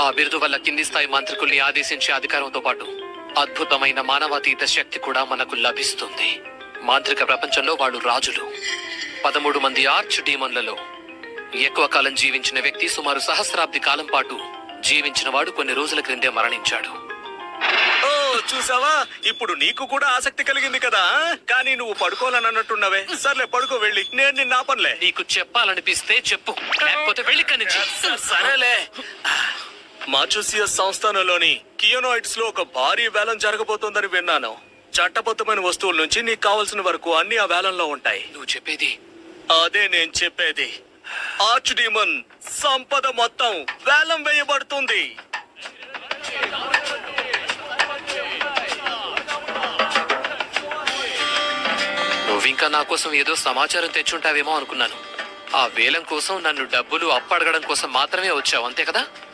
ఆ బిరుదు వల్ల కింది స్థాయి మంత్రికుల్ని ఆదేశించే అధికారంతో పాటు అద్భుతమైన మానవాతీత శక్తి కూడా మనకు లభిస్తుంది. మాంత్రిక ప్రపంచంలో వాళ్ళు రాజులు. 13 మంది ఆర్చ్ డీమన్లలో ఎక్కువ కాలం జీవించిన వ్యక్తి సుమారు సహస్రాబ్ది కాలం పాటు జీవించిన వాడు కొన్ని రోజుల క్రిందే మరణించాడు. ఓ చూసావా, ఇప్పుడు నీకు కూడా ఆసక్తి కలిగింది కదా. కానీ నువ్వు పడుకోవాలని అన్నట్టున్నావే. సర్లే పడుకో, వెళ్ళి నేను నిన్న ఆపనులే. నీకు చెప్పాలనిపిస్తే చెప్పు, లేకపోతే వెళ్ళి కనిచి. సరేలే. మాచుసియస్ సంస్థానంలోని కియోనాయిడ్స్ లో ఒక భారీ వేలం జరగబోతోందని విన్నాను. చట్టబద్ధమైన వస్తువుల నుంచి నీకు కావలసిన వరకు అన్ని ఆ వేలంలో ఉంటాయి. నువ్వు చెప్పేది అదే నేను చెప్పేది. ఆర్చ్ డీమన్ సంపద మొత్తం వేలం వేయబడుతుంది. నువ్వింకా నా కోసం ఏదో సమాచారం తెచ్చుంటావేమో అనుకున్నాను. ఆ వేలం కోసం నన్ను డబ్బులు అప్పడగడం కోసం మాత్రమే వచ్చావు, అంతే కదా?